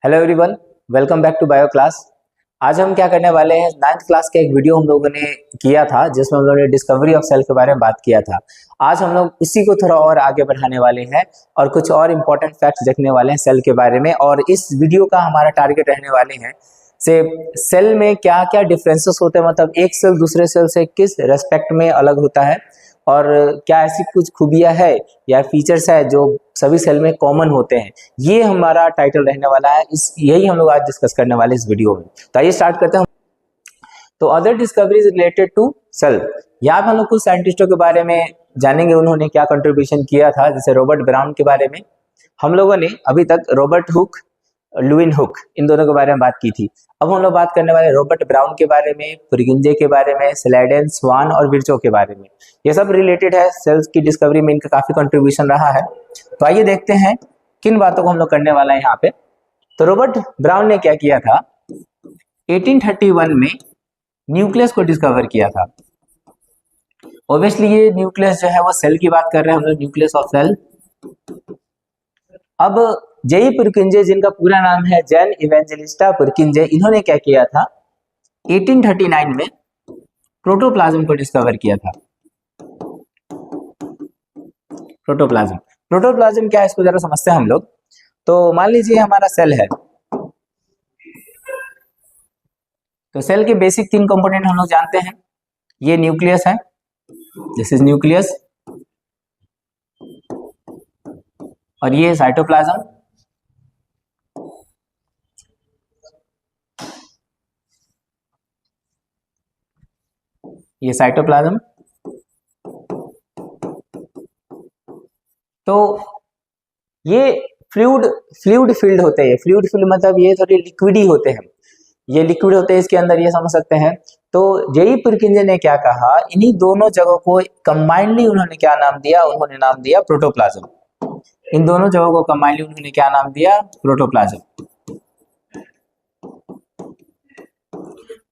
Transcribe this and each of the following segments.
Hello everyone, welcome back to bio class. आज हम क्या करने वाले हैं, 9th क्लास का एक वीडियो हम लोगों ने किया था जिसमें हम लोगों ने डिस्कवरी ऑफ सेल के बारे में बात किया था। आज हम लोग इसी को थोड़ा और आगे बढ़ाने वाले हैं और कुछ और इम्पोर्टेंट फैक्ट्स देखने वाले हैं सेल के बारे में। और इस वीडियो का हमारा टारगेट रहने वाले हैं से सेल में क्या क्या डिफरेंसेस होते हैं, मतलब एक सेल दूसरे सेल से किस रेस्पेक्ट में अलग होता है और क्या ऐसी कुछ खूबियां है या फीचर्स है जो सभी सेल में कॉमन होते हैं। ये हमारा टाइटल रहने वाला है, यही हम लोग आज डिस्कस करने वाले इस वीडियो में। तो आइए स्टार्ट करते हैं। तो other discoveries related to cell, यहाँ पर हम लोग कुछ साइंटिस्टों के बारे में जानेंगे, उन्होंने क्या कंट्रीब्यूशन किया था। जैसे रॉबर्ट ब्राउन के बारे में हम लोगों ने अभी तक रॉबर्ट हुक, लुईन हुक, इन दोनों के बारे में बात की थी। अब हम लोग बात करने वाले रॉबर्ट ब्राउन के बारे में, पुरकिंजे के बारे में, स्लेडेन, स्वान और विर्चो के बारे में। ये सब रिलेटेड है, सेल्स की डिस्कवरी में इनका काफी कंट्रीब्यूशन रहा है। तो आइए देखते हैं किन बातों को हम लोग करने वाला है यहाँ पे। तो रॉबर्ट ब्राउन ने क्या किया था, 1831 में न्यूक्लियस को डिस्कवर किया था। ऑब्वियसली ये न्यूक्लियस जो है वो सेल की बात कर रहे हैं हम लोग, न्यूक्लियस ऑफ सेल। अब जेई पुरकिंजे, जिनका पूरा नाम है जैन इवेंजेलिस्टा पुरकिंजे, इन्होंने क्या किया था, 1839 में प्रोटोप्लाज्म को डिस्कवर किया था। प्रोटोप्लाज्म क्या है, इसको जरा समझते हैं हम लोग। तो मान लीजिए हमारा सेल है, तो सेल के बेसिक 3 कंपोनेंट हम लोग जानते हैं। ये न्यूक्लियस है, दिस इज न्यूक्लियस, और ये साइटोप्लाज्म। ये साइटोप्लाज्म। तो ये फ्लूइड फील्ड होते हैं। फ्लूइड फील्ड मतलब ये थोड़े लिक्विड ही होते हैं, ये लिक्विड होते हैं इसके अंदर, ये समझ सकते हैं। तो जेई पुरकिंजे ने क्या कहा, इन्हीं दोनों जगहों को कंबाइंडली उन्होंने क्या नाम दिया, उन्होंने नाम दिया प्रोटोप्लाज्म। इन दोनों जगहों को कंबाइंडली उन्होंने क्या नाम दिया, प्रोटोप्लाज्म।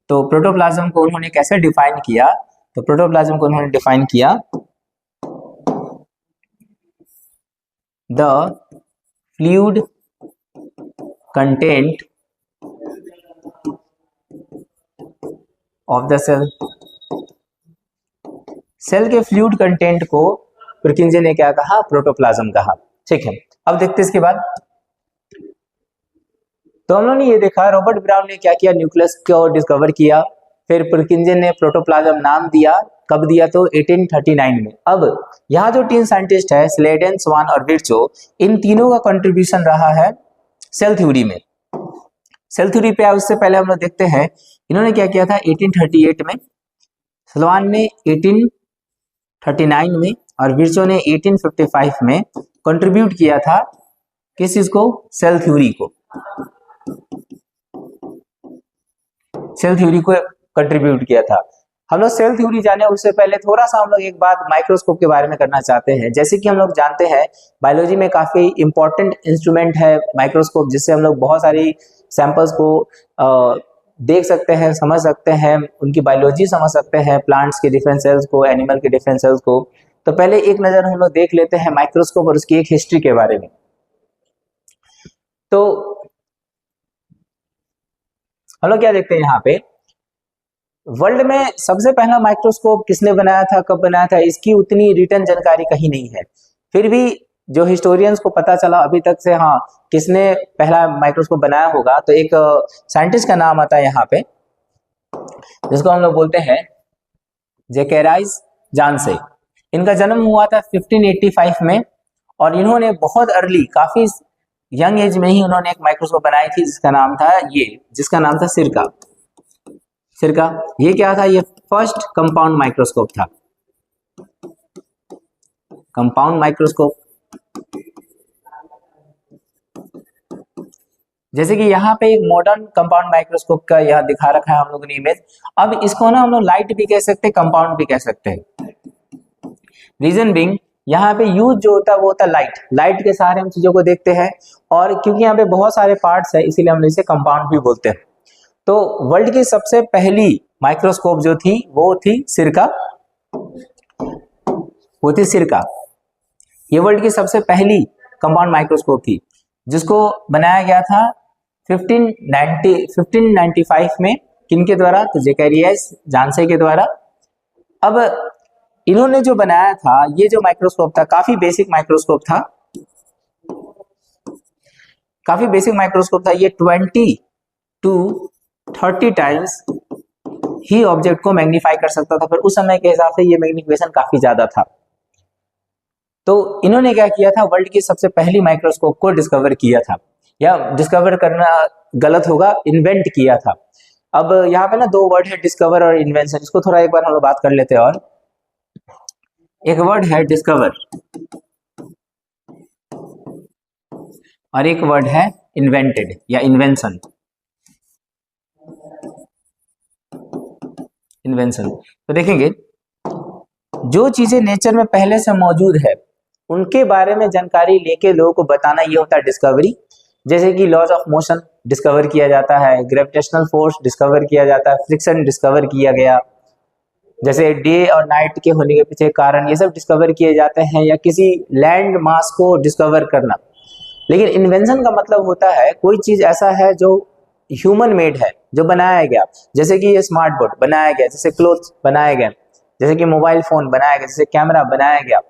तो प्रोटोप्लाज्म को उन्होंने कैसे डिफाइन किया, तो प्रोटोप्लाज्म को उन्होंने डिफाइन किया, the fluid content of the cell. Cell के फ्लूइड कंटेंट को पुरकिंजे ने क्या कहा, प्रोटोप्लाज्म कहा। ठीक है, अब देखते हैं इसके बाद। तो हम लोगों ने ये देखा, रॉबर्ट ब्राउन ने क्या किया, न्यूक्लियस को डिस्कवर किया, फिर पुरकिंजे ने प्रोटोप्लाज्म नाम दिया। कब दिया, तो 1839 में। अब यहाँ जो 3 साइंटिस्ट है, स्लेडेन, स्वान और विर्चो, इन तीनों का कंट्रीब्यूशन रहा है सेल थ्योरी में। सेल थ्योरी पे उससे पहले हम लोग देखते हैं इन्होंने क्या किया था 1838 में, स्वान ने 1839 में और विर्चो ने 1855 में कंट्रीब्यूट किया था किस चीज को, सेल थ्योरी को। सेल थ्योरी को कंट्रीब्यूट किया था। हम लोग सेल थ्योरी जाने उससे पहले थोड़ा सा हम लोग एक बात माइक्रोस्कोप के बारे में करना चाहते हैं। जैसे कि हम लोग जानते हैं बायोलॉजी में काफी इंपॉर्टेंट इंस्ट्रूमेंट है माइक्रोस्कोप, जिससे हम लोग बहुत सारी सैंपल्स को देख सकते हैं, समझ सकते हैं, उनकी बायोलॉजी समझ सकते हैं, प्लांट्स के डिफरेंट सेल्स को, एनिमल के डिफरेंट सेल्स को। तो पहले एक नजर हम लोग देख लेते हैं माइक्रोस्कोप और उसकी एक हिस्ट्री के बारे में। तो हम लोग क्या देखते हैं यहाँ पे, वर्ल्ड में सबसे पहला माइक्रोस्कोप किसने बनाया था, कब बनाया था, इसकी उतनी रिटर्न जानकारी कहीं नहीं है। फिर भी जो हिस्टोरियंस को पता चला अभी तक से, हाँ, किसने पहला माइक्रोस्कोप बनाया होगा, तो एक साइंटिस्ट का नाम आता है यहाँ पे, जिसको हम लोग बोलते हैं जेकेराइस जानसे। इनका जन्म हुआ था 1585 में और इन्होंने बहुत अर्ली, काफी यंग एज में ही उन्होंने एक माइक्रोस्कोप बनाई थी जिसका नाम था सिरका। ये क्या था, ये फर्स्ट कंपाउंड माइक्रोस्कोप था, कंपाउंड माइक्रोस्कोप। जैसे कि यहाँ पे एक मॉडर्न कंपाउंड माइक्रोस्कोप का यह दिखा रखा है हम लोगों ने इमेज। अब इसको ना हम लोग लाइट भी कह सकते हैं, कंपाउंड भी कह सकते हैं। रीजन बिंग, यहाँ पे यूज जो होता है वो होता है लाइट के सहारे हम चीजों को देखते हैं, और क्योंकि यहाँ पे बहुत सारे पार्ट्स है इसीलिए हम इसे कंपाउंड भी बोलते हैं। तो वर्ल्ड की सबसे पहली माइक्रोस्कोप जो थी वो थी सिरका। ये वर्ल्ड की सबसे पहली कंपाउंड माइक्रोस्कोप थी जिसको बनाया गया था 1595 में किनके द्वारा, तो जेकरियस जानसे के द्वारा। अब इन्होंने जो बनाया था, ये जो माइक्रोस्कोप था काफी बेसिक माइक्रोस्कोप था, काफी बेसिक माइक्रोस्कोप था। ये 20 to 30 टाइम्स ही ऑब्जेक्ट को मैग्नीफाई कर सकता था, पर उस समय के हिसाब से ये मैग्निफिकेशन काफी ज्यादा था। तो इन्होंने क्या किया था, वर्ल्ड की सबसे पहली माइक्रोस्कोप को डिस्कवर किया था, या डिस्कवर करना गलत होगा, इन्वेंट किया था। अब यहाँ पे ना दो वर्ड है, डिस्कवर और इन्वेंशन, इसको थोड़ा एक बार हम लोग बात कर लेते हैं। और एक वर्ड है डिस्कवर और एक वर्ड है इन्वेंटेड या इन्वेंशन। इन्वेंशन तो देखेंगे, जो चीजें नेचर में पहले से मौजूद है उनके बारे में जानकारी लेके लोगों को बताना, ये होता है डिस्कवरी। जैसे कि लॉज ऑफ मोशन डिस्कवर किया जाता है, ग्रेविटेशनल फोर्स डिस्कवर किया जाता है, फ्रिक्शन डिस्कवर किया गया, जैसे डे और नाइट के होने के पीछे कारण, ये सब डिस्कवर किए जाते हैं, या किसी लैंड मास को डिस्कवर करना। लेकिन इन्वेंशन का मतलब होता है कोई चीज ऐसा है जो ह्यूमन मेड है, जो बनाया गया, जैसे कि ये स्मार्ट बोर्ड बनाया गया, जैसे क्लोथ बनाया गया, जैसे कि मोबाइल फोन बनाया गया, जैसे कैमरा बनाया गया,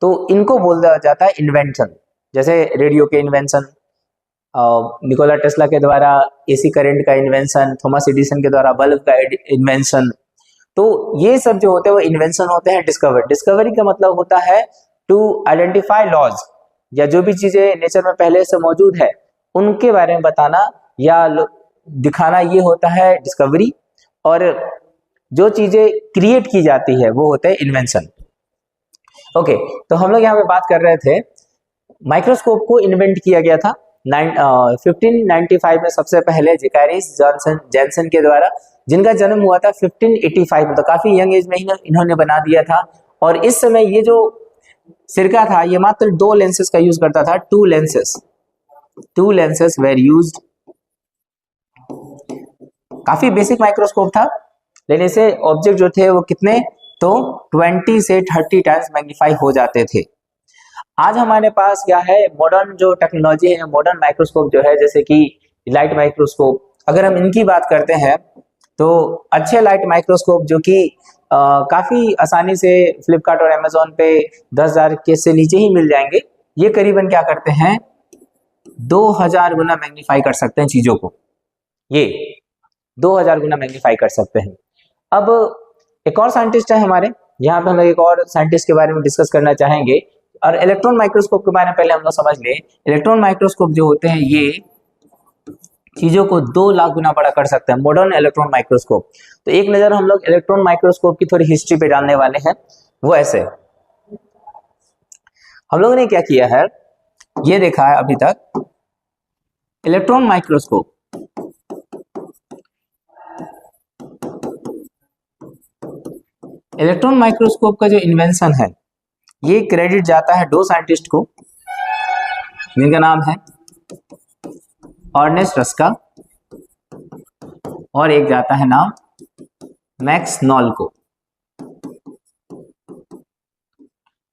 तो इनको बोला जाता है इन्वेंशन। जैसे रेडियो के इन्वेंशन, निकोला टेस्ला के द्वारा एसी करंट का इन्वेंशन, थॉमस एडिसन के द्वारा बल्ब का इन्वेंशन। तो ये सब जो होते हैं वो इन्वेंशन होते हैं डिस्कवर। डिस्कवरी का मतलब होता है टू आइडेंटिफाई लॉज, या जो भी चीजें नेचर में पहले से मौजूद है उनके बारे में बताना या दिखाना, ये होता है डिस्कवरी। और जो चीजें क्रिएट की जाती है वो होते हैं इन्वेंशन। ओके, तो हम लोग यहाँ पे बात कर रहे थे, माइक्रोस्कोप को इन्वेंट किया गया था 1595 में सबसे पहले जेकरियस जॉनसन के द्वारा, जिनका जन्म हुआ था 1585 में, तो काफी यंग एज में इन्होंने बना दिया था। और इस समय ये जो सिरका था ये मात्र 2 लेंसेज का यूज करता था, 2 लेंसेज वेर यूज्ड। काफी बेसिक माइक्रोस्कोप था, लेकिन इसे ऑब्जेक्ट जो थे वो कितने, तो 20 से 30 टाइम्स मैग्नीफाई हो जाते थे। आज हमारे पास क्या है, मॉडर्न जो टेक्नोलॉजी है, मॉडर्न माइक्रोस्कोप जो है, जैसे कि लाइट माइक्रोस्कोप। अगर हम इनकी बात करते हैं तो अच्छे लाइट माइक्रोस्कोप जो कि काफी आसानी से फ्लिपकार्ट और अमेजोन पे 10,000 के से नीचे ही मिल जाएंगे, ये करीबन क्या करते हैं, 2000 गुना मैग्नीफाई कर सकते हैं चीजों को, ये 2000 गुना मैग्नीफाई कर सकते हैं। अब एक और साइंटिस्ट है हमारे, यहाँ पे हम लोग एक और साइंटिस्ट के बारे में डिस्कस करना चाहेंगे। और इलेक्ट्रॉन माइक्रोस्कोप के बारे में पहले हम लोग समझ लें। इलेक्ट्रॉन माइक्रोस्कोप जो होते हैं ये चीजों को 2 लाख गुना बड़ा कर सकते हैं, मॉडर्न इलेक्ट्रॉन माइक्रोस्कोप। तो एक नजर हम लोग इलेक्ट्रॉन माइक्रोस्कोप की थोड़ी हिस्ट्री पे डालने वाले हैं। वो ऐसे, हम लोगों ने क्या किया है, ये देखा है अभी तक, इलेक्ट्रॉन माइक्रोस्कोप का जो इन्वेंशन है ये क्रेडिट जाता है 2 साइंटिस्ट को, जिनका नाम है अर्नेस्ट रस्का, और एक जाता है नाम मैक्स नॉल को।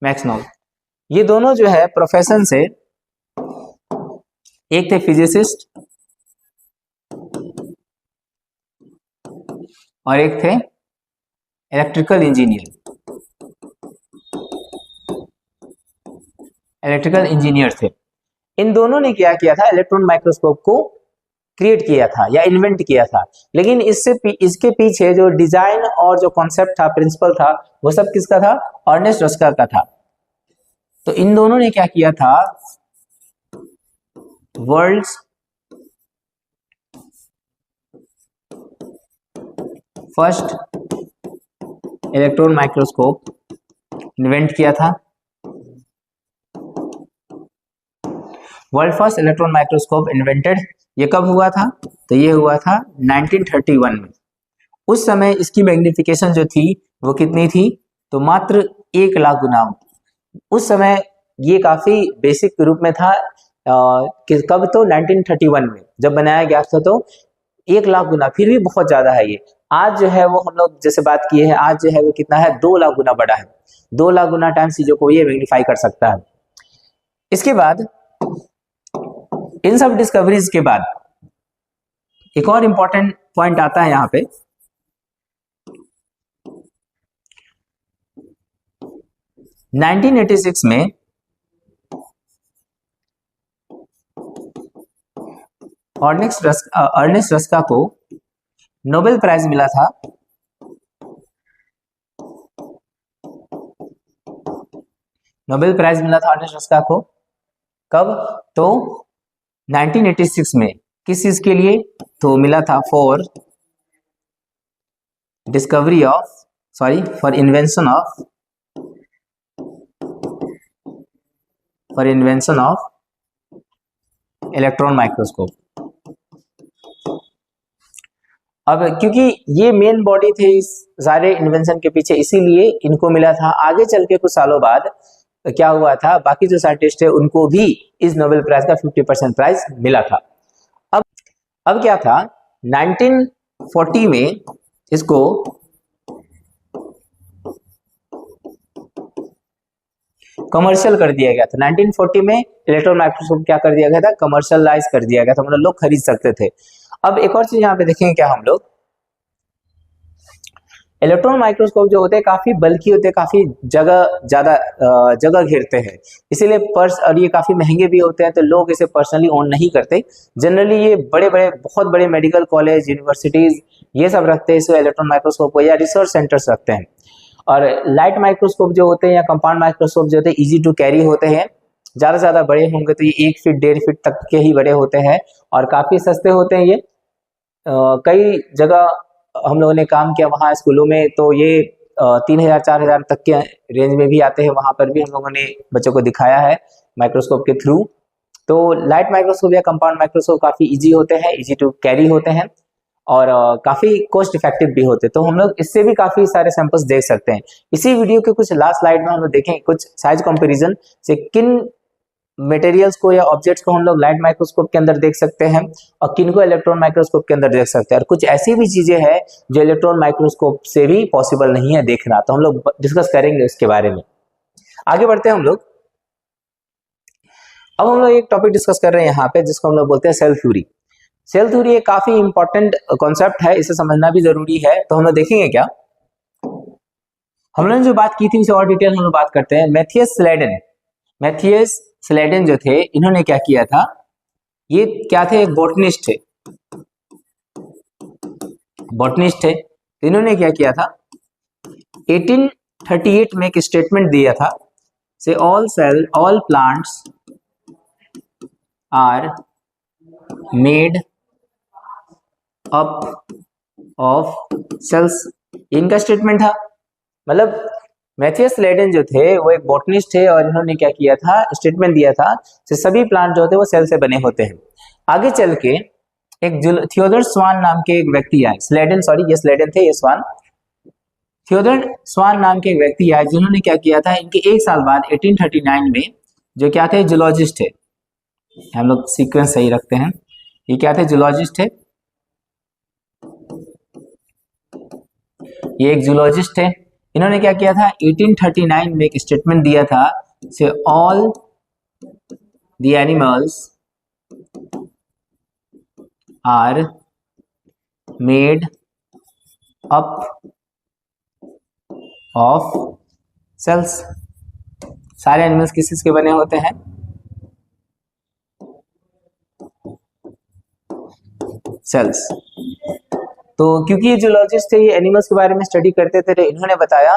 मैक्स नॉल, ये दोनों जो है प्रोफेशन से, एक थे फिजिसिस्ट और एक थे इलेक्ट्रिकल इंजीनियर थे। इन दोनों ने क्या किया था, इलेक्ट्रॉन माइक्रोस्कोप को क्रिएट किया था या इन्वेंट किया था। लेकिन इसके पीछे जो डिजाइन और जो कॉन्सेप्ट था, प्रिंसिपल था, वो सब किसका था, अर्नेस्ट रस्का का था। तो इन दोनों ने क्या किया था, world's first electron microscope invent किया था। World first electron microscope invented, ये कब हुआ था, तो ये हुआ था 1931 में। उस समय इसकी मैग्निफिकेशन जो थी वो कितनी थी, तो मात्र 1 लाख गुना। उस समय ये काफी बेसिक रूप में था, कब, तो 1931 में जब बनाया गया था, तो 1 लाख गुना फिर भी बहुत ज्यादा है ये। आज जो है वो हम लोग जैसे बात किए हैं, आज जो है वो कितना है, 2 लाख गुना बड़ा है, 2 लाख गुना टाइम्स चीजों को ये मैग्नीफाई कर सकता है। इसके बाद इन सब डिस्कवरीज के बाद एक और इंपॉर्टेंट पॉइंट आता है यहाँ पे, 1986 में अर्नेस्ट रस्का को नोबेल प्राइज मिला था अर्नेस्ट रस्का को। कब? तो 1986 में। किस चीज के लिए? तो मिला था for invention of electron microscope. अब क्योंकि ये मेन बॉडी थे इस सारे इन्वेंशन के पीछे, इसीलिए इनको मिला था। आगे चल के कुछ सालों बाद क्या हुआ था, बाकी जो साइंटिस्ट थे उनको भी इस नोबेल प्राइज का 50% प्राइज मिला था। अब क्या था, 1940 में इसको कमर्शियल कर दिया गया था। 1940 में इलेक्ट्रॉन माइक्रोस्कोप क्या कर दिया गया था, कमर्शियलाइज कर दिया गया था, मतलब लोग खरीद सकते थे। अब एक और चीज यहाँ पे देखेंगे क्या हम लोग, इलेक्ट्रॉन माइक्रोस्कोप जो होते हैं काफी बल्कि होते हैं, काफी ज्यादा जगह घेरते हैं, इसीलिए और ये काफी महंगे भी होते हैं, तो लोग इसे पर्सनली ओन नहीं करते। जनरली ये बहुत बड़े मेडिकल कॉलेज, यूनिवर्सिटीज ये सब रखते हैं इस इलेक्ट्रॉन माइक्रोस्कोप को, या रिसर्च सेंटर्स रखते हैं। और लाइट माइक्रोस्कोप जो होते हैं या कंपाउंड माइक्रोस्कोप जो होते हैं इजी टू कैरी होते हैं, ज्यादा बड़े होंगे तो ये 1 फीट 1.5 फीट तक के ही बड़े होते हैं और काफी सस्ते होते हैं। ये कई जगह हम लोगों ने काम किया वहाँ स्कूलों में, तो ये 3000-4000 तक के रेंज में भी आते हैं। वहां पर भी हम लोगों ने बच्चों को दिखाया है माइक्रोस्कोप के थ्रू। तो लाइट माइक्रोस्कोप या कंपाउंड माइक्रोस्कोप काफी इजी होते हैं, इजी टू कैरी होते हैं और काफी कॉस्ट इफेक्टिव भी होते हैं। तो हम लोग इससे भी काफी सारे सैंपल्स देख सकते हैं। इसी वीडियो के कुछ लास्ट स्लाइड में हम लोग देखें कुछ साइज कंपैरिजन से किन मटेरियल्स को या ऑब्जेक्ट्स को हम लोग लाइट माइक्रोस्कोप के अंदर देख सकते हैं और किन को इलेक्ट्रॉन माइक्रोस्कोप के अंदर देख सकते हैं, और कुछ ऐसी भी चीजें हैं जो इलेक्ट्रॉन माइक्रोस्कोप से भी पॉसिबल नहीं है देखना। तो हम लोग डिस्कस करेंगे उसके बारे में। आगे बढ़ते हैं हम लोग। अब हम लोग एक टॉपिक डिस्कस कर रहे हैं यहाँ पे जिसको हम लोग बोलते हैं सेल थ्योरी। सेल थ्योरी एक काफी इंपॉर्टेंट कॉन्सेप्ट है, इसे समझना भी जरूरी है। तो हम लोग देखेंगे क्या, हम लोगों ने जो बात की थी उसे और डिटेल हम लोग बात करते हैं। मैथियस स्लेडन जो थे, इन्होंने क्या किया था, ये क्या थे, एक बॉटनिस्ट थे। तो इन्होंने क्या किया था, 1838 में एक स्टेटमेंट दिया था, say all plants are made up of cells. इनका स्टेटमेंट था। मतलब मैथियस स्लेडन जो थे वो एक बॉटनिस्ट थे और इन्होंने क्या किया था, स्टेटमेंट दिया था कि सभी प्लांट जो होते हैं वो सेल से बने होते हैं। आगे चल के एक थियोडर स्वान नाम के एक व्यक्ति आए, स्लेडन थे, ये स्वान, थियोडर स्वान नाम के एक व्यक्ति आए जिन्होंने क्या किया था, इनके एक साल बाद 1839 में, जो क्या थे, जूलॉजिस्ट थे। हम लोग सीक्वेंस सही रखते हैं। ये क्या थे, जूलॉजिस्ट थे, ये एक जूलॉजिस्ट थे। इन्होंने क्या किया था, 1839 में एक स्टेटमेंट दिया था, say all the animals are made up of cells. सारे एनिमल्स किस चीज के बने होते हैं, सेल्स। तो क्योंकि ये जूलॉजिस्ट थे, ये एनिमल्स के बारे में स्टडी करते थे, तो इन्होंने बताया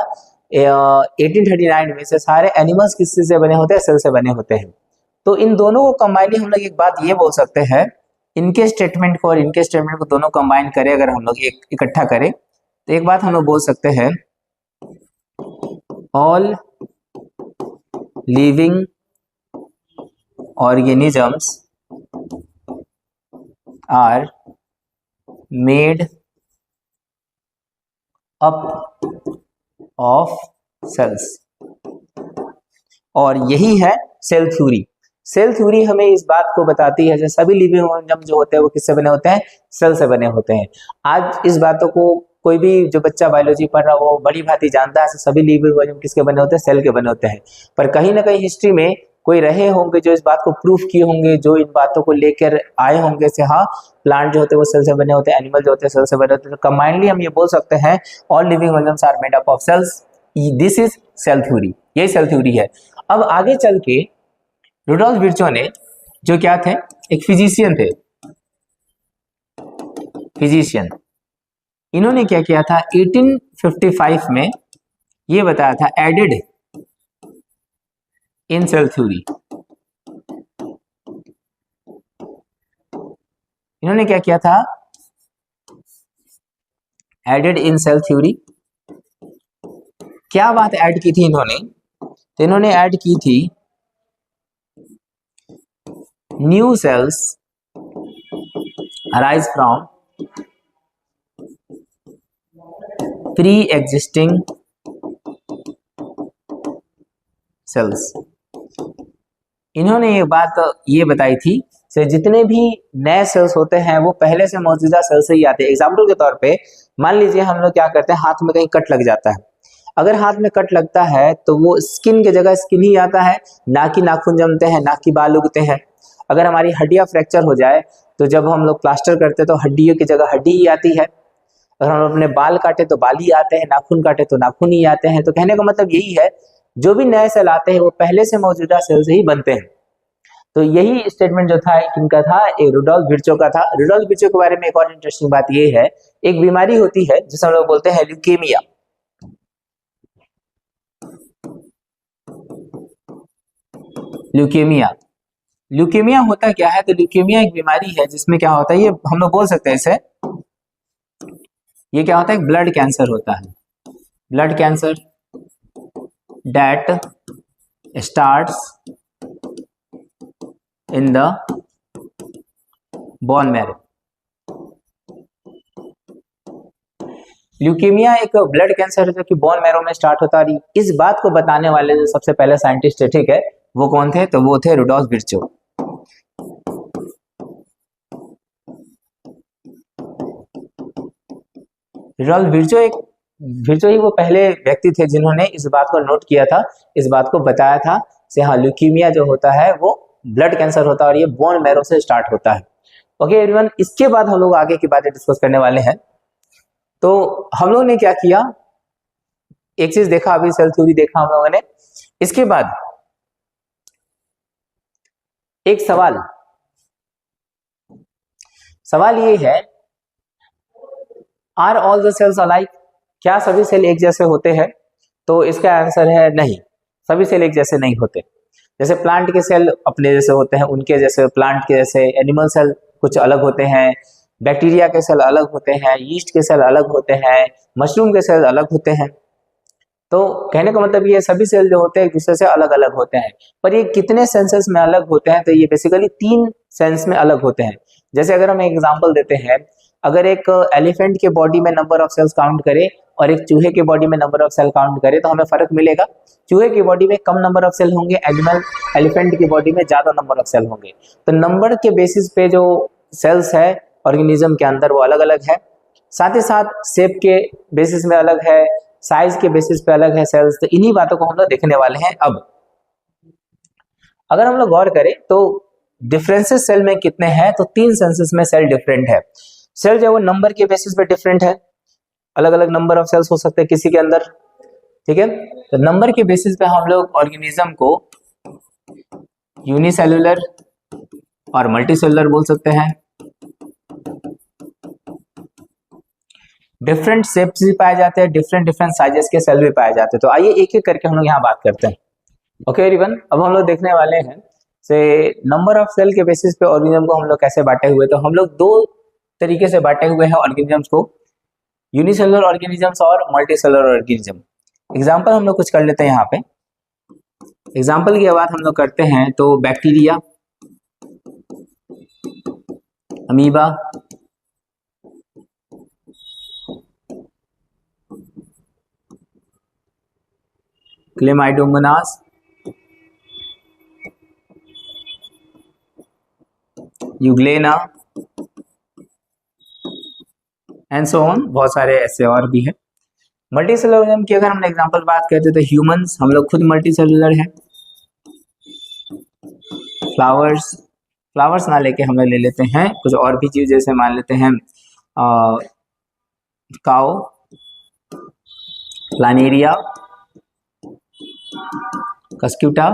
1839 में से सारे एनिमल्स किस चीज से बने होते हैं, सेल से बने होते हैं। तो इन दोनों को कंबाइनली हम लोग एक बात ये बोल सकते हैं, इनके स्टेटमेंट को और इनके स्टेटमेंट को दोनों कंबाइन करें, अगर हम लोग एक इकट्ठा करें तो एक बात हम लोग बोल सकते हैं, all living organisms are made up of cells. और यही है सेल थ्योरी। सेल थ्योरी हमें इस बात को बताती है कि सभी लिविंग ऑर्गेनिज्म जो होते हैं वो किससे बने होते हैं, सेल से बने होते हैं। आज इस बातों को कोई भी जो बच्चा बायोलॉजी पढ़ रहा वो बड़ी भांति जानता है, सभी लिविंग ऑर्गेनिज्म किसके बने होते हैं, सेल के बने होते हैं। पर कहीं ना कहीं हिस्ट्री में कोई रहे होंगे जो इस बात को प्रूफ किए होंगे, जो इन बातों को लेकर आए होंगे से हाँ प्लांट जो होते हैं वो सेल से बने होते हैं, एनिमल जो होते हैं सेल से बने होते हैं। तो कंबाइनली हम ये बोल सकते हैं all living organisms are made up of cells. This is cell theory, यही सेल थ्योरी है। अब आगे चल के रुडोल्फ विर्चो ने, जो क्या थे, एक फिजिशियन थे, फिजिशियन, इन्होंने क्या किया था 1855 में ये बताया था एडेड इन सेल थ्योरी। इन्होंने क्या किया था एडेड इन सेल थ्योरी। क्या बात ऐड की थी इन्होंने, तो इन्होंने ऐड की थी new sales arise from pre existing cells. इन्होंने ये बात ये बताई थी से जितने भी नए सेल्स होते हैं वो पहले से मौजूदा सेल से ही आते हैं। एग्जाम्पल के तौर पे मान लीजिए हम लोग क्या करते हैं, हाथ में कहीं कट लग जाता है, अगर हाथ में कट लगता है तो वो स्किन की जगह स्किन ही आता है, ना कि नाखून जमते हैं, ना कि बाल उगते हैं। अगर हमारी हड्डियां फ्रैक्चर हो जाए तो जब हम लोग प्लास्टर करते हैं तो हड्डियों की जगह हड्डी ही आती है। अगर हम अपने बाल काटे तो बाल ही आते हैं, नाखून काटे तो नाखून ही आते हैं। तो कहने का मतलब यही है, जो भी नए सेल आते हैं वो पहले से मौजूदा सेल से ही बनते हैं। तो यही स्टेटमेंट जो था किनका था, एक रुडोल्फ विर्चो का था। रुडोल्फ विर्चो के बारे में एक और इंटरेस्टिंग बात ये है, एक बीमारी होती है जिसे हम लोग बोलते हैं ल्यूकेमिया। ल्यूकेमिया, ल्यूकेमिया होता क्या है, तो ल्यूकेमिया एक बीमारी है जिसमें क्या होता है, ये हम लोग बोल सकते हैं इसे, ये क्या होता है, एक ब्लड कैंसर होता है। Blood cancer that starts in the bone marrow। Leukaemia एक ब्लड कैंसर है जो कि बोन मैरो में स्टार्ट होता है। इस बात को बताने वाले जो सबसे पहले साइंटिस्ट है, ठीक है, वो कौन थे, तो वो थे रुडोल्फ विर्चो। रुडोल्फ विर्चो ही वो पहले व्यक्ति थे जिन्होंने इस बात को नोट किया था, इस बात को बताया था से हाँ ल्यूकेमिया जो होता है वो ब्लड कैंसर होता है और ये बोन मैरो से स्टार्ट होता है। ओके एवरीवन, इसके बाद हम लोग आगे की बातें डिस्कस करने वाले हैं। तो हम लोगों ने क्या किया, एक चीज देखा, अभी सेल थ्योरी देखा हम लोगों ने। इसके बाद एक सवाल ये है, are all the cells alike, क्या सभी सेल एक जैसे होते हैं? तो इसका आंसर है नहीं, सभी सेल एक जैसे नहीं होते। जैसे प्लांट के सेल अपने जैसे होते हैं, उनके जैसे प्लांट के जैसे एनिमल सेल कुछ अलग होते हैं, बैक्टीरिया के सेल अलग होते हैं, यीस्ट के सेल अलग होते हैं, मशरूम के सेल अलग होते हैं। तो कहने का मतलब ये सभी सेल जो होते हैं एक दूसरे से अलग अलग होते हैं, पर ये कितने सेंसेस में अलग होते हैं, तो ये बेसिकली 3 सेंस में अलग होते हैं। जैसे अगर हम एक एग्जांपल देते हैं, अगर एक एलिफेंट के बॉडी में नंबर ऑफ सेल्स काउंट करें और एक चूहे के बॉडी में नंबर ऑफ सेल काउंट करें तो हमें फर्क मिलेगा। चूहे की बॉडी में कम नंबर ऑफ सेल होंगे, एलिफेंट की बॉडी में ज्यादा नंबर ऑफ सेल होंगे। तो नंबर के बेसिस पे जो सेल्स है ऑर्गेनिज्म के अंदर वो अलग अलग है, साथ ही साथ शेप के बेसिस में अलग है, साइज के बेसिस पे अलग है सेल्स। तो इन्हीं बातों को हम लोग देखने वाले हैं। अब अगर हम लोग गौर करें तो डिफरेंसेस सेल में कितने हैं, तो 3 सेंसेस में सेल डिफरेंट है। सेल जो है वो नंबर के बेसिस पे डिफरेंट है, अलग अलग नंबर ऑफ सेल्स हो सकते हैं किसी के अंदर, ठीक है। तो नंबर के बेसिस पे हम लोग ऑर्गेनिज्म को यूनिसेलुलर और मल्टीसेलुलर बोल सकते हैं। डिफरेंट शेप्स भी पाए जाते हैं, डिफरेंट साइजेस के सेल भी पाए जाते हैं। तो आइए एक एक करके हम लोग यहाँ बात करते हैं। ओके एवरीवन, अब हम लोग देखने वाले हैं से नंबर ऑफ सेल के बेसिस पे ऑर्गेनिज्म को हम लोग कैसे बांटे हुए। तो हम लोग 2 तरीके से बांटे हुए हैं ऑर्गेनिजम्स को, यूनिसेलुलर ऑर्गेनिजम्स और मल्टीसेलुलर ऑर्गेनिज्म। एग्जांपल हम लोग कुछ कर लेते हैं यहाँ पे। एग्जांपल की बात हम लोग करते हैं तो bacteria, amoeba, Chlamydomonas, euglena and so on, बहुत सारे ऐसे और भी है। मल्टीसेलुलर की अगर हम एग्जांपल बात करते हैं तो ह्यूमंस, हम लोग खुद मल्टीसेलुलर हैं। फ्लावर्स, फ्लावर्स ना लेके हम लोग ले लेते हैं कुछ और भी चीज, जैसे मान लेते हैं cow, Planaria, Cuscuta,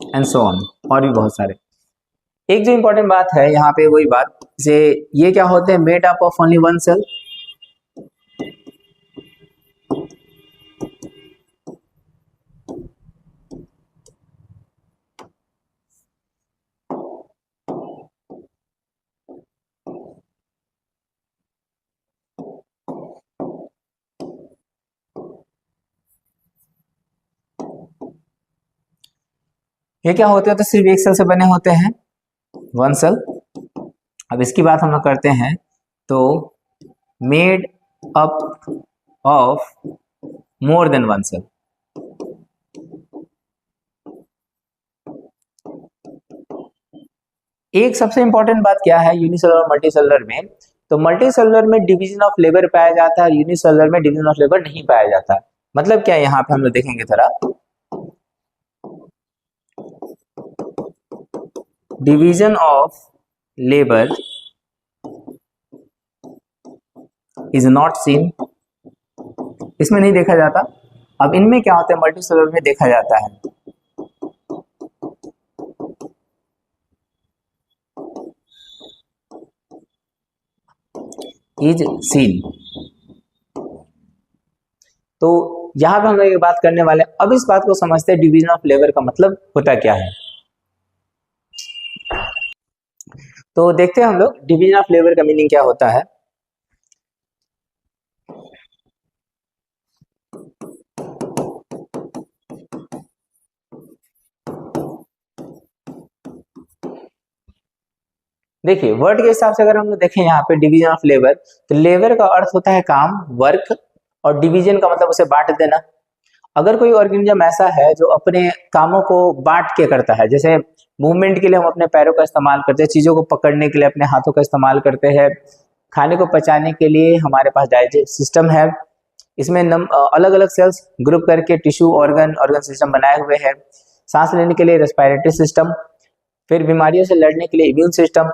and so on, और भी बहुत सारे। एक जो इंपॉर्टेंट बात है यहाँ पे वही बात, से ये क्या होते हैं, made up of only one cell. ये क्या होते हैं, तो सिर्फ एक सेल से बने होते हैं, वन सेल। अब इसकी बात हम लोग करते हैं, तो made up of more than one cell. एक सबसे इंपॉर्टेंट बात क्या है यूनिसेलुलर और मल्टीसेलुलर में, तो मल्टीसेलुलर में डिवीजन ऑफ लेबर पाया जाता है और यूनिसेलुलर में डिवीजन ऑफ लेबर नहीं पाया जाता। मतलब क्या है यहाँ पे हम लोग देखेंगे थोड़ा, division of labour is not seen, इसमें नहीं देखा जाता। अब इनमें क्या होता है, मल्टीसेलुलर में देखा जाता है। Is seen. तो यहां पे हम लोग एक बात करने वाले, अब इस बात को समझते हैं डिवीजन ऑफ लेबर का मतलब होता क्या है। तो देखते हैं हम लोग डिवीजन ऑफ लेबर का मीनिंग क्या होता है। देखिए वर्ड के हिसाब से अगर हम लोग देखें यहाँ पे डिवीजन ऑफ लेबर, तो लेबर का अर्थ होता है काम, वर्क, और डिवीजन का मतलब उसे बांट देना। अगर कोई ऑर्गेनिज्म ऐसा है जो अपने कामों को बांट के करता है, जैसे मूवमेंट के लिए हम अपने पैरों का इस्तेमाल करते हैं, चीजों को पकड़ने के लिए अपने हाथों का इस्तेमाल करते हैं, खाने को पचाने के लिए हमारे पास डाइजेस्ट सिस्टम है, इसमें अलग अलग सेल्स ग्रुप करके टिश्यू ऑर्गन सिस्टम बनाए हुए हैं, सांस लेने के लिए रेस्पिरेटरी सिस्टम, फिर बीमारियों से लड़ने के लिए इम्यून सिस्टम।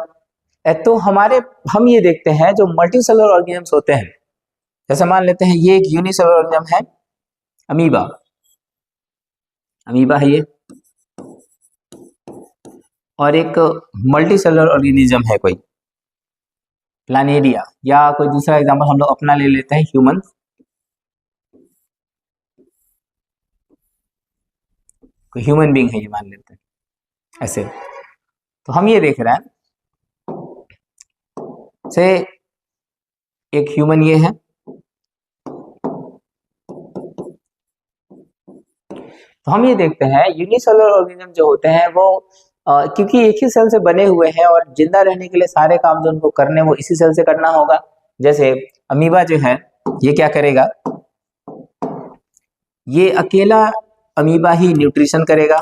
तो हम ये देखते हैं जो मल्टी सेलुलर ऑर्गेनिजम्स होते हैं, जैसे मान लेते हैं ये एक यूनिसेलुलर ऑर्गेनिज्म है, अमीबा, अमीबा है ये, और एक मल्टी सेलुलर ऑर्गेनिज्म है कोई प्लानेरिया, या कोई दूसरा एग्जांपल हम लोग अपना ले लेते हैं ह्यूमन, कोई ह्यूमन बीइंग है ये मान लेते हैं ऐसे। तो हम ये देख रहे हैं से एक ह्यूमन ये है, तो हम ये देखते हैं यूनिसेलुलर ऑर्गेनिज्म जो होते हैं वो क्योंकि एक ही सेल से बने हुए हैं और जिंदा रहने के लिए सारे काम जो उनको करने वो इसी सेल से करना होगा। जैसे अमीबा जो है ये क्या करेगा, ये अकेला अमीबा ही न्यूट्रिशन करेगा,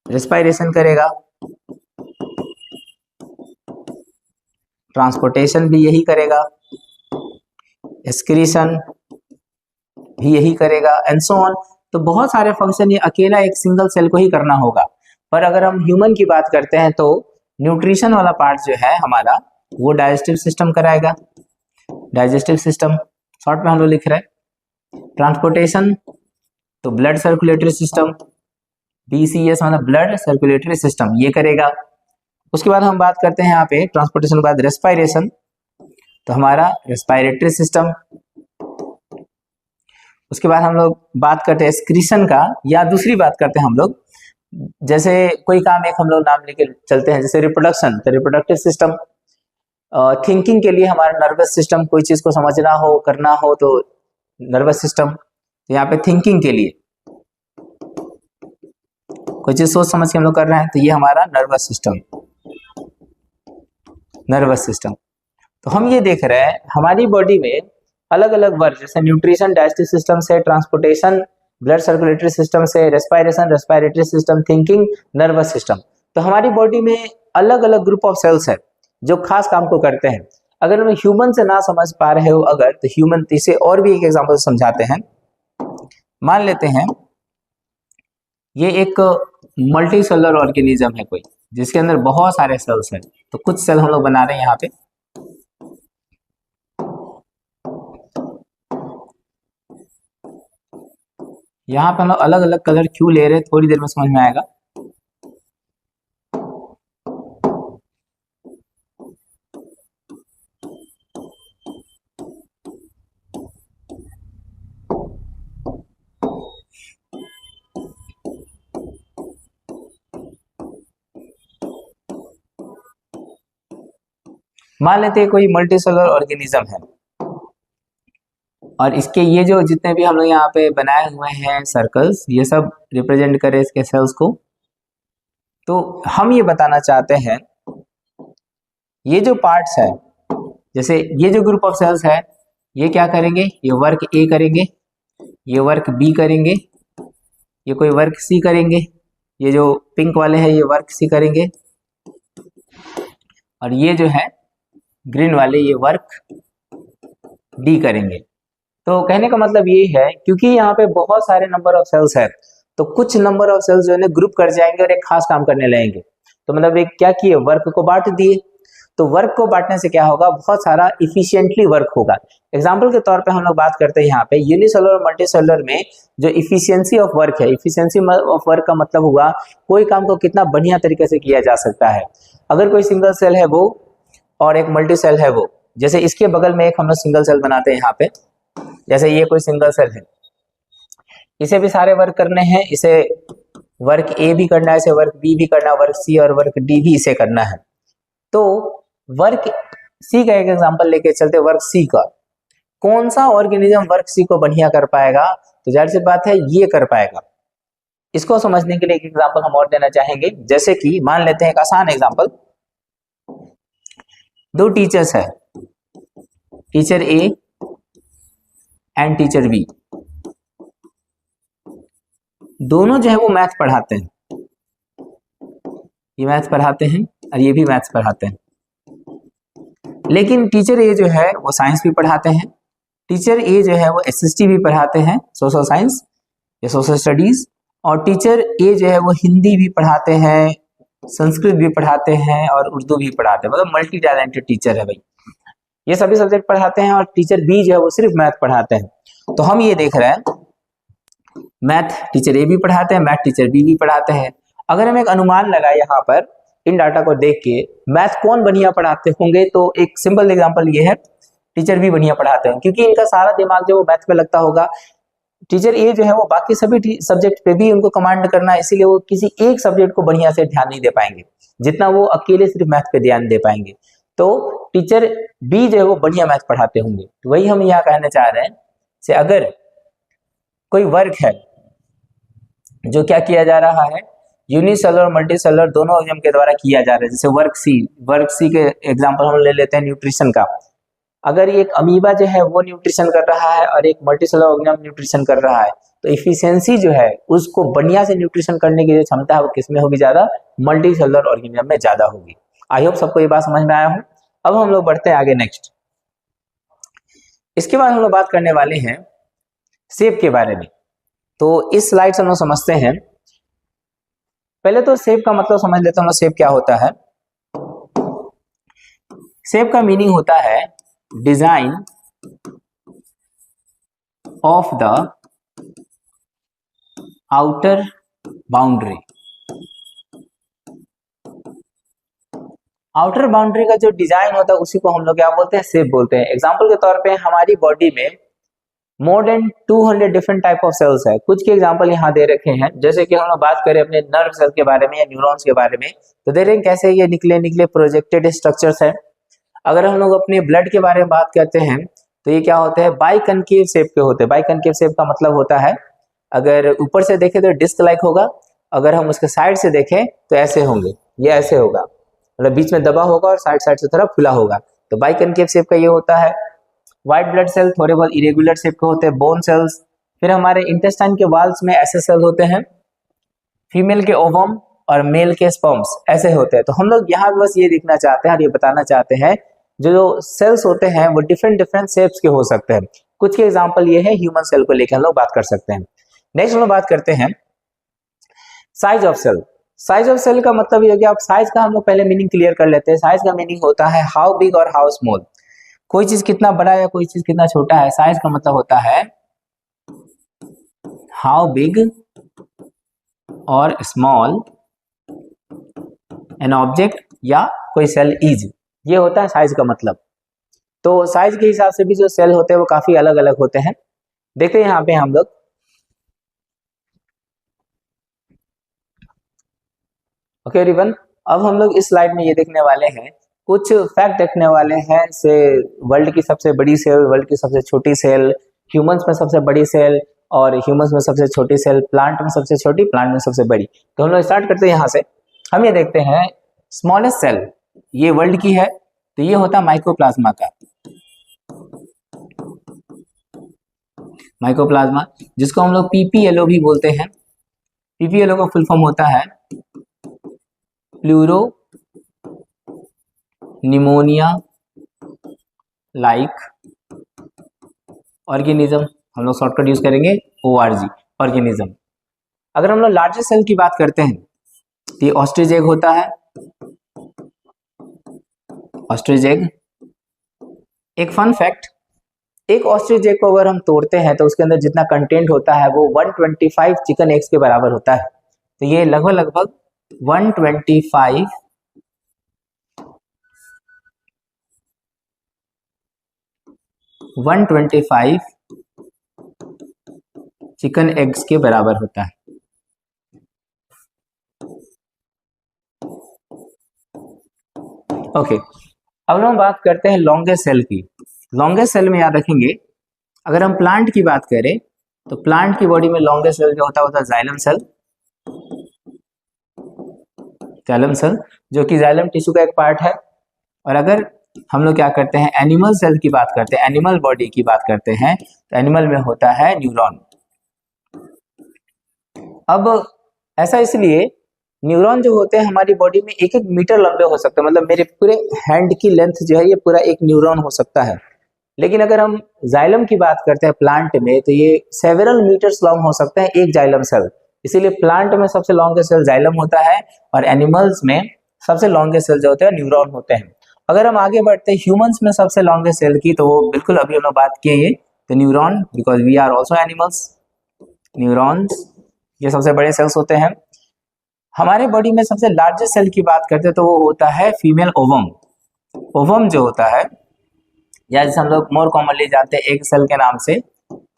रेस्पिरेशन करेगा, ट्रांसपोर्टेशन भी यही करेगा, एक्सक्रीशन भी यही करेगा, एंड सो ऑन। तो बहुत सारे फंक्शन ये अकेला एक सिंगल सेल को ही करना होगा। पर अगर हम ह्यूमन की बात करते हैं तो न्यूट्रिशन वाला पार्ट जो है हमारा वो डाइजेस्टिव सिस्टम कराएगा, डाइजेस्टिव सिस्टम शॉर्ट में हम लोग लिख रहे हैं। ट्रांसपोर्टेशन तो ब्लड सर्कुलेटरी सिस्टम, BCS मतलब ब्लड सर्कुलेटरी सिस्टम, ये करेगा। उसके बाद हम बात करते हैं यहाँ पे ट्रांसपोर्टेशन के बाद रेस्पिरेशन, तो हमारा रेस्पिरेटरी सिस्टम। उसके बाद हम लोग बात करते हैं एक्सक्रीशन का, या दूसरी बात करते हैं हम लोग, जैसे कोई काम एक हम लोग नाम लेके चलते हैं, जैसे रिप्रोडक्शन तो रिप्रोडक्टिव सिस्टम, थिंकिंग के लिए हमारा नर्वस सिस्टम, कोई चीज को समझना हो करना हो तो नर्वस सिस्टम, यहाँ पे थिंकिंग के लिए कोई चीज सोच समझ के हम लोग कर रहे हैं तो ये हमारा नर्वस सिस्टम, नर्वस सिस्टम। तो हम ये देख रहे हैं हमारी बॉडी में अलग अलग वर्क, जैसे न्यूट्रिशन डाइजेस्टिव सिस्टम से, ट्रांसपोर्टेशन ब्लड सर्कुलेटरी सिस्टम से, respiration respiratory system, thinking nervous system. तो हमारी बॉडी में अलग अलग ग्रुप ऑफ सेल्स है, जो खास काम को करते हैं। अगर हम ह्यूमन से ना समझ पा रहे हो अगर, तो ह्यूमन, इसे और भी एक एग्जांपल समझाते हैं। मान लेते हैं ये एक मल्टी सेलुलर ऑर्गेनिज्म है कोई, जिसके अंदर बहुत सारे सेल्स हैं। तो कुछ सेल हम लोग बना रहे हैं यहाँ पे। यहाँ पे हम लोग अलग अलग कलर क्यों ले रहे हैं, थोड़ी देर में समझ में आएगा। मान लेते हैं कोई मल्टी सेलुलर ऑर्गेनिज्म है, और इसके ये जो जितने भी हम लोग यहाँ पे बनाए हुए हैं सर्कल्स, ये सब रिप्रेजेंट करे इसके सेल्स को। तो हम ये बताना चाहते हैं ये जो पार्ट्स है, जैसे ये जो ग्रुप ऑफ सेल्स है, ये क्या करेंगे, ये वर्क ए करेंगे, ये वर्क बी करेंगे, ये कोई वर्क सी करेंगे, ये जो पिंक वाले हैं ये वर्क सी करेंगे, और ये जो है ग्रीन वाले ये वर्क डी करेंगे। तो कहने का मतलब ये है, क्योंकि यहाँ पे बहुत सारे नंबर ऑफ सेल्स है, तो कुछ नंबर ऑफ सेल्स जो है ग्रुप कर जाएंगे और एक खास काम करने लगेंगे। तो मतलब एक क्या किए, वर्क को बांट दिए। तो वर्क को बांटने से क्या होगा, बहुत सारा इफिशिएंटली वर्क होगा। एग्जांपल के तौर पे हम लोग बात करते हैं यहाँ पे यूनिसेलुलर और मल्टीसेलुलर में जो इफिशियंसी ऑफ वर्क है, इफिशियंसी ऑफ वर्क का मतलब हुआ कोई काम को कितना बढ़िया तरीके से किया जा सकता है। अगर कोई सिंगल सेल है वो और एक मल्टी सेल है वो, जैसे इसके बगल में एक हम लोग सिंगल सेल बनाते हैं यहाँ पे, जैसे ये कोई सिंगल सेल है, इसे भी सारे वर्क करने हैं, इसे वर्क ए भी करना है, इसे वर्क बी भी करना है, वर्क सी और वर्क डी भी इसे करना है। तो वर्क सी का एक एग्जांपल लेके चलते, वर्क सी का कौन सा ऑर्गेनिज्म वर्क सी को बढ़िया कर पाएगा, तो जाहिर सी बात है ये कर पाएगा। इसको समझने के लिए एक एग्जांपल हम और देना चाहेंगे, जैसे कि मान लेते हैं एक आसान एग्जांपल, दो टीचर्स है, teacher A and teacher B, दोनों जो है वो मैथ पढ़ाते हैं, ये मैथ पढ़ाते हैं और ये भी मैथ्स पढ़ाते हैं। लेकिन टीचर ए जो है वो साइंस भी पढ़ाते हैं, टीचर ए जो है वो एसएसटी भी पढ़ाते हैं, सोशल साइंस या सोशल स्टडीज, और टीचर ए जो है वो हिंदी भी पढ़ाते हैं, संस्कृत भी पढ़ाते हैं और उर्दू भी पढ़ाते हैं। मतलब मल्टी टैलेंटेड टीचर है भाई, ये सभी सब्जेक्ट पढ़ाते हैं। और टीचर बी जो है वो सिर्फ मैथ पढ़ाते हैं। तो हम ये देख रहे हैं मैथ टीचर ए भी पढ़ाते हैं, मैथ टीचर बी भी पढ़ाते हैं। अगर हम एक अनुमान लगाए यहाँ पर इन डाटा को देख के, मैथ कौन बढ़िया पढ़ाते होंगे, तो एक सिंपल एग्जांपल ये है, टीचर बी बढ़िया पढ़ाते हैं, क्योंकि इनका सारा दिमाग जो वो मैथ पे लगता होगा। टीचर ए जो है वो बाकी सभी सब्जेक्ट पे भी उनको कमांड करना है, इसीलिए वो किसी एक सब्जेक्ट को बढ़िया से ध्यान नहीं दे पाएंगे जितना वो अकेले सिर्फ मैथ पे ध्यान दे पाएंगे। तो टीचर बी जो है वो बढ़िया मैथ पढ़ाते होंगे। तो वही हम यहाँ कहना चाह रहे हैं, से अगर कोई वर्क है जो क्या किया जा रहा है, यूनिसेलुलर और मल्टीसेलुलर दोनों ऑर्गेनिज्म के द्वारा किया जा रहा है, जैसे वर्क सी के एग्जांपल हम ले लेते हैं न्यूट्रिशन का। अगर एक अमीबा जो है वो न्यूट्रिशन कर रहा है और एक मल्टीसेलुलर ऑर्गेनिज्म न्यूट्रिशन कर रहा है, तो इफिशियंसी जो है उसको बढ़िया से न्यूट्रिशन करने की जो क्षमता है वो किसमें होगी, ज्यादा, मल्टीसेलुलर ऑर्गेनिज्म में ज्यादा होगी। आई होप सबको ये बात समझ में आया हो। अब हम लोग बढ़ते हैं आगे नेक्स्ट। इसके बाद हम लोग बात करने वाले हैं शेप के बारे में। तो इस स्लाइड से हम लोग समझते हैं, पहले तो शेप का मतलब समझ लेते हैं हम लोग, शेप क्या होता है। शेप का मीनिंग होता है design of the outer boundary. Outer boundary का जो डिजाइन होता है उसी को हम लोग क्या बोलते हैं, शेप बोलते हैं। एग्जांपल के तौर पे हमारी बॉडी में more than 200 different type of cells है। कुछ के एग्जांपल यहाँ दे रखे हैं, जैसे कि हम लोग बात करें अपने नर्व सेल के बारे में या न्यूरॉन्स के बारे में, तो दे रहे हैं कैसे ये निकले निकले प्रोजेक्टेड स्ट्रक्चर्स है। अगर हम लोग अपने ब्लड के बारे में बात करते हैं तो ये क्या होते हैं, बाइकनकेव शेप के होते हैं। बाइकनकेव शेप का मतलब होता है, अगर ऊपर से देखें तो डिस्क लाइक होगा, अगर हम उसके साइड से देखें तो ऐसे होंगे, ये ऐसे होगा, मतलब बीच में दबा होगा और साइड साइड से थोड़ा खुला होगा। तो बाइकनकेव शेप का ये होता है। व्हाइट ब्लड सेल थोड़े बहुत इरेगुलर शेप के होते हैं, बोन सेल्स। फिर हमारे इंटेस्टाइन के वाल्स में ऐसे सेल होते हैं। फीमेल के ओवम और मेल के स्पर्म्स ऐसे होते हैं। तो हम लोग यहाँ बस ये देखना चाहते हैं और ये बताना चाहते हैं जो सेल्स होते हैं वो डिफरेंट डिफरेंट शेप्स के हो सकते हैं। कुछ के एग्जांपल ये है, ह्यूमन सेल को लेकर हम लोग बात कर सकते हैं। नेक्स्ट हम लोग बात करते हैं size of cell. Size of cell का मतलब ये हो गया, आप साइज का हम लोग पहले मीनिंग क्लियर कर लेते हैं। साइज का मीनिंग होता है हाउ बिग और हाउ स्मॉल, कोई चीज कितना बड़ा या कोई चीज कितना छोटा है। साइज का मतलब होता है हाउ बिग और स्मॉल एन ऑब्जेक्ट या कोई सेल इज, ये होता है साइज का मतलब। तो साइज के हिसाब से भी जो सेल होते हैं वो काफी अलग अलग होते हैं। देखते हैं यहाँ पे हम लोग, ओके एवरीवन, अब हम लोग इस स्लाइड में ये देखने वाले हैं, कुछ फैक्ट देखने वाले हैं से वर्ल्ड की सबसे बड़ी सेल, वर्ल्ड की सबसे छोटी सेल, ह्यूमंस में सबसे बड़ी सेल और ह्यूमंस में सबसे छोटी सेल, प्लांट में सबसे छोटी, प्लांट में सबसे बड़ी। तो हम लोग स्टार्ट करते हैं यहाँ से। हम ये देखते हैं स्मॉलेस्ट सेल, ये वर्ल्ड की है, तो ये होता है माइक्रोप्लाज्मा का। माइक्रोप्लाज्मा जिसको हम लोग पीपीएलओ भी बोलते हैं। पीपीएलओ का फुल फॉर्म होता है प्लूरो निमोनिया लाइक ऑर्गेनिज्म, हम लोग शॉर्टकट यूज करेंगे ORG, ऑर्गेनिज्म। अगर हम लोग लार्जेस्ट सेल की बात करते हैं तो ये ऑस्ट्रिच एग होता है। ऑस्ट्रिच एग, एक फन फैक्ट, एक ऑस्ट्रिच एग को अगर हम तोड़ते हैं तो उसके अंदर जितना कंटेंट होता है वो 125 चिकन एग्स के बराबर होता है। तो ये लगभग लगभग 125 चिकन एग्स के बराबर होता है। ओके, अब हम बात करते हैं लॉन्गेस्ट सेल की। लॉन्गेस्ट सेल में याद रखेंगे, अगर हम प्लांट की बात करें तो प्लांट की बॉडी में लॉन्गेस्ट सेल जो होता है जाइलम सेल। जाइलम सेल जो कि जाइलम टिश्यू का एक पार्ट है। और अगर हम लोग क्या करते हैं, एनिमल सेल की बात करते हैं, एनिमल बॉडी की बात करते हैं, तो एनिमल में होता है न्यूरॉन। अब ऐसा इसलिए, न्यूरॉन जो होते हैं हमारी बॉडी में 1-1 मीटर लंबे हो सकते हैं, मतलब मेरे पूरे हैंड की लेंथ जो है ये पूरा एक न्यूरॉन हो सकता है। लेकिन अगर हम जाइलम की बात करते हैं प्लांट में, तो ये सेवरल मीटर्स लॉन्ग हो सकते हैं एक जाइलम सेल। इसीलिए प्लांट में सबसे लॉन्गेस्ट सेल जाइलम होता है और एनिमल्स में सबसे लॉन्गेस्ट सेल जो होते हैं न्यूरॉन होते हैं। अगर हम आगे बढ़ते हैं ह्यूमंस में सबसे लॉन्गेस्ट सेल की, तो वो बिल्कुल अभी हम लोग बात किए तो neuron, because we are also animals. Neurons ये सबसे बड़े सेल्स होते हैं। हमारे बॉडी में सबसे लार्जेस्ट सेल की बात करते हैं तो वो होता है फीमेल ओवम। ओवम जो होता है, या जिसे हम लोग मोर कॉमनली जानते हैं एग सेल के नाम से,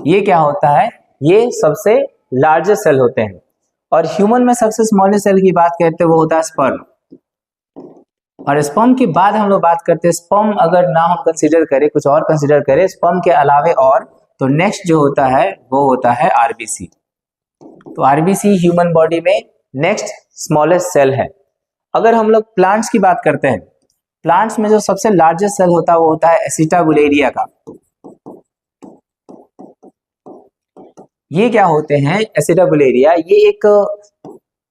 ये क्या होता है, ये सबसे लार्जेस्ट सेल होते हैं। और ह्यूमन में सबसे स्मॉलेस्ट सेल की बात करते हैं वो होता है स्पर्म। और स्पर्म के बाद हम लोग बात करते हैं, स्पर्म अगर ना हम कंसीडर करें, कुछ और कंसीडर करें स्पर्म के अलावे और, तो नेक्स्ट जो होता है वो होता है आरबीसी। तो आरबीसी ह्यूमन बॉडी में नेक्स्ट स्मॉलेस्ट सेल है। अगर हम लोग प्लांट्स की बात करते हैं, प्लांट्स में जो सबसे लार्जेस्ट सेल होता है वो होता है एसिटाबुलेरिया का। ये क्या होते हैं एसिटाबुलेरिया, ये एक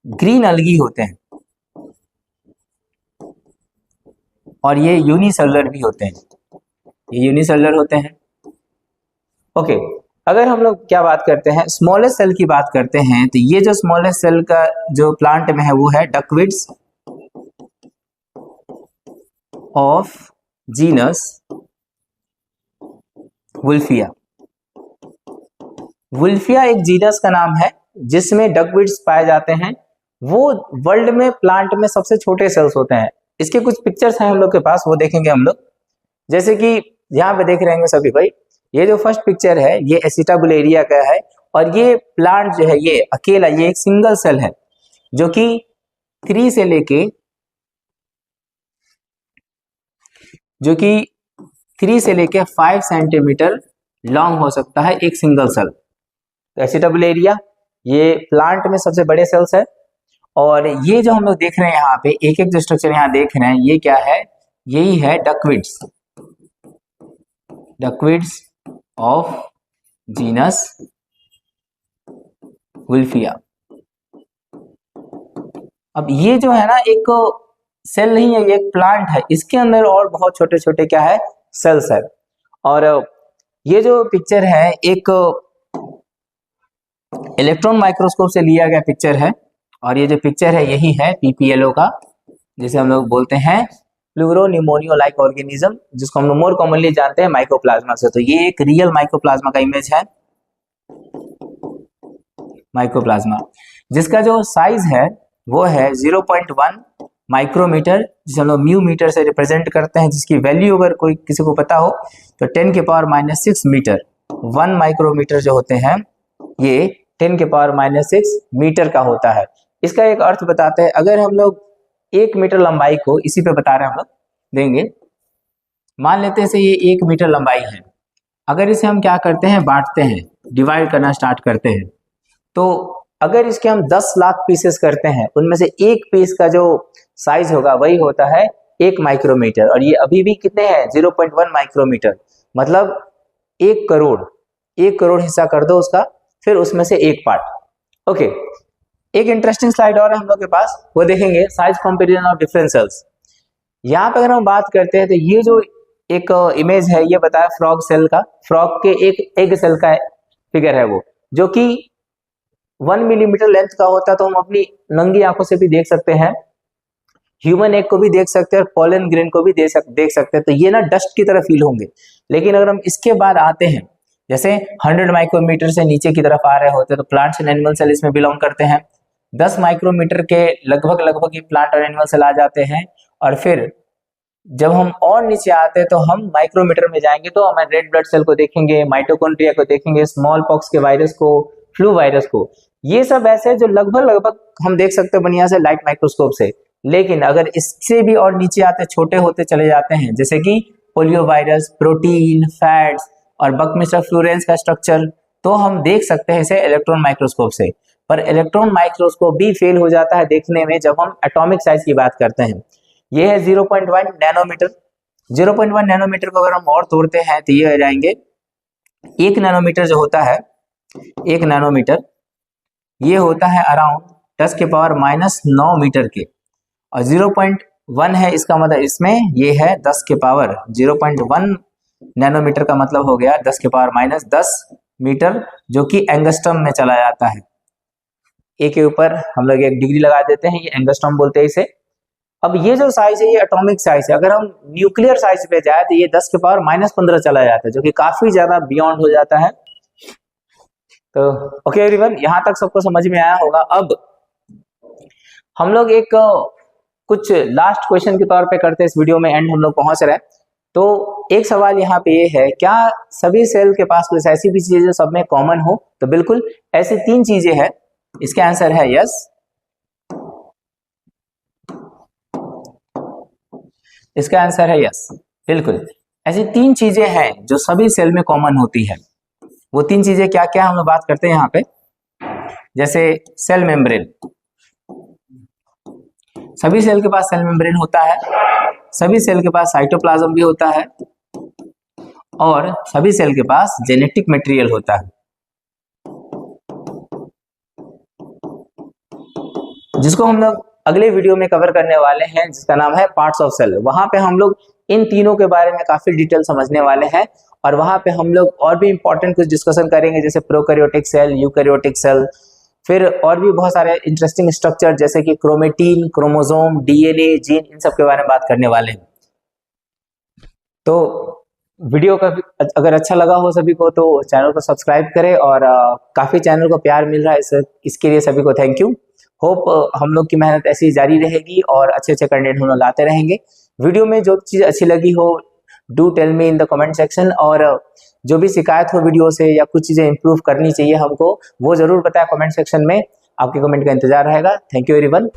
ग्रीन अलगी होते हैं और ये यूनिसेलुलर भी होते हैं, ये यूनिसेलुलर होते हैं। ओके, अगर हम लोग क्या बात करते हैं, स्मॉलेस्ट सेल की बात करते हैं, तो ये जो स्मॉलेस्ट सेल का जो प्लांट में है वो है डकविड्स ऑफ जीनस वुल्फिया। वुल्फिया एक जीनस का नाम है जिसमें डकविड्स पाए जाते हैं। वो वर्ल्ड में प्लांट में सबसे छोटे सेल्स होते हैं। इसके कुछ पिक्चर्स हैं हम लोग के पास, वो देखेंगे हम लोग। जैसे कि यहाँ पे देख रहे हैं सभी भाई, ये जो फर्स्ट पिक्चर है ये एसिटाबुलेरिया का है और ये प्लांट जो है ये अकेला, ये एक सिंगल सेल है जो कि 3 से लेके 5 सेंटीमीटर लॉन्ग हो सकता है एक सिंगल सेल। तो एसिटाबुलेरिया ये प्लांट में सबसे बड़े सेल्स है। और ये जो हम लोग देख रहे हैं यहाँ पे एक एक जो स्ट्रक्चर यहाँ देख रहे हैं, ये क्या है, यही है डकविड्स, डकविड्स ऑफ जीनस वुल्फिया। अब ये जो है ना एक सेल नहीं है, ये एक प्लांट है, इसके अंदर और बहुत छोटे छोटे क्या है, सेल्स है। और ये जो पिक्चर है एक इलेक्ट्रॉन माइक्रोस्कोप से लिया गया पिक्चर है, और ये जो पिक्चर है यही है पीपीएलओ का, जिसे हम लोग बोलते हैं प्लूरोन्यूमोनियो लाइक ऑर्गेनिज्म, जिसको हम लोग मोर कॉमनली जानते हैं माइकोप्लाज्मा से। तो ये एक रियल माइकोप्लाज्मा का इमेज है, माइकोप्लाज्मा, जिसका जो साइज है वो है 0.1 माइक्रोमीटर, जिसे हम लोग म्यू मीटर से रिप्रेजेंट करते हैं, जिसकी वैल्यू अगर कोई किसी को पता हो तो 10⁻⁻6 मीटर। 1 माइक्रोमीटर जो होते हैं ये 10⁻⁻6 मीटर का होता है। इसका एक अर्थ बताते हैं, अगर हम लोग 1 मीटर लंबाई को, इसी पे बता रहे हैं हम लोग, देंगे, मान लेते हैं से ये 1 मीटर लंबाई है, अगर इसे हम क्या करते हैं, बांटते हैं, डिवाइड करना स्टार्ट करते हैं, तो अगर इसके हम 10 लाख पीसेस करते हैं, उनमें से एक पीस का जो साइज होगा वही होता है 1 माइक्रोमीटर, और ये अभी भी कितने हैं, 0.1 माइक्रोमीटर, मतलब 1 करोड़ हिस्सा कर दो उसका, फिर उसमें से एक पार्ट। ओके, एक इंटरेस्टिंग स्लाइड और है हम लोग के पास, वो देखेंगे, size comparison of different cells. यहाँ पे अगर हम बात करते हैं तो ये जो एक इमेज है ये बताया फ्रॉग सेल का, फ्रॉग के एक एग सेल का फिगर है वो, जो कि 1 मिलीमीटर लेंथ का होता है, तो हम अपनी नंगी आंखों से भी देख सकते हैं, ह्यूमन एग को भी देख सकते हैं, और पॉलन ग्रेन को भी देख सकते हैं। तो ये ना डस्ट की तरह फील होंगे, लेकिन अगर हम इसके बाद आते हैं, जैसे 100 माइक्रोमीटर से नीचे की तरफ आ रहे होते हैं, तो प्लांट्स एंड एनिमल सेल इसमें बिलोंग करते हैं। 10 माइक्रोमीटर के लगभग ये प्लांट और एनिमल सेल आ जाते हैं, और फिर जब हम और नीचे आते हैं तो हम माइक्रोमीटर में जाएंगे, तो हमें रेड ब्लड सेल को देखेंगे, माइटोकॉन्ड्रिया को देखेंगे, स्मॉल पॉक्स के वायरस को, फ्लू वायरस को, ये सब ऐसे जो लगभग हम देख सकते हैं बढ़िया से लाइट माइक्रोस्कोप से। लेकिन अगर इससे भी और नीचे आते, छोटे होते चले जाते हैं, जैसे कि पोलियो वायरस, प्रोटीन, फैट्स और बकमिस्टर फ्लोरेंस का स्ट्रक्चर, तो हम देख सकते हैं इसे इलेक्ट्रॉन माइक्रोस्कोप से। पर इलेक्ट्रॉन माइक्रोस्कोप भी फेल हो जाता है देखने में जब हम एटॉमिक साइज की बात करते हैं। ये है 0.1 नैनोमीटर। 0.1 नैनोमीटर को अगर हम और तोड़ते हैं तो ये हो जाएंगे 1 नैनोमीटर जो होता है, 1 नैनोमीटर ये होता है अराउंड 10⁻⁻9 मीटर के, और 0.1 है, इसका मतलब इसमें ये है 0.1 नैनोमीटर का मतलब हो गया 10⁻⁻10 मीटर, जो कि एंगस्ट्रम में चला जाता है। ए के ऊपर हम लोग 1 डिग्री लगा देते हैं, ये एंगस्ट्रम बोलते हैं इसे। अब ये जो साइज है ये एटॉमिक साइज है, अगर हम न्यूक्लियर साइज पे जाए तो ये 10⁻⁻15 चला जाता है, जो कि काफी ज्यादा बियॉन्ड हो जाता है। तो ओके एवरीवन, यहाँ तक सबको समझ में आया होगा। अब हम लोग एक कुछ लास्ट क्वेश्चन के तौर पे करते हैं, इस वीडियो में एंड हम लोग पहुंच रहे हैं। तो एक सवाल यहाँ पे ये है, क्या सभी सेल के पास कुछ ऐसी भी चीजें जो सब में कॉमन हो? तो बिल्कुल ऐसी 3 चीजें हैं, इसका आंसर है यस। इसका आंसर है यस, बिल्कुल ऐसी 3 चीजें हैं जो सभी सेल में कॉमन होती है। वो 3 चीजें क्या क्या हम लोग बात करते हैं यहाँ पे, जैसे सेल मेम्ब्रेन, सभी सेल के पास सेल मेम्ब्रेन होता है, सभी सेल के पास साइटोप्लाज्म भी होता है, और सभी सेल के पास जेनेटिक मटेरियल होता है, जिसको हम लोग अगले वीडियो में कवर करने वाले हैं, जिसका नाम है पार्ट्स ऑफ सेल। वहां पे हम लोग इन तीनों के बारे में काफी डिटेल समझने वाले हैं, और वहां पे हम लोग और भी इंपॉर्टेंट कुछ डिस्कशन करेंगे, जैसे प्रोकैरियोटिक सेल, यूकैरियोटिक सेल, फिर और भी बहुत सारे इंटरेस्टिंग स्ट्रक्चर जैसे कि क्रोमेटीन, क्रोमोसोम, डीएनए, जीन, इन सब के बारे में बात करने वाले हैं। तो वीडियो का अगर अच्छा लगा हो सभी को तो चैनल को सब्सक्राइब करें, और काफी चैनल को प्यार मिल रहा है, इसके लिए सभी को थैंक यू। होप हम लोग की मेहनत ऐसी ही जारी रहेगी और अच्छे अच्छे कंटेंट हम लोग लाते रहेंगे। वीडियो में जो चीज अच्छी लगी हो do tell me in the comment section, और जो भी शिकायत हो वीडियो से या कुछ चीजें इंप्रूव करनी चाहिए हमको, वो जरूर बताएं कमेंट सेक्शन में। आपके कमेंट का इंतजार रहेगा। Thank you everyone.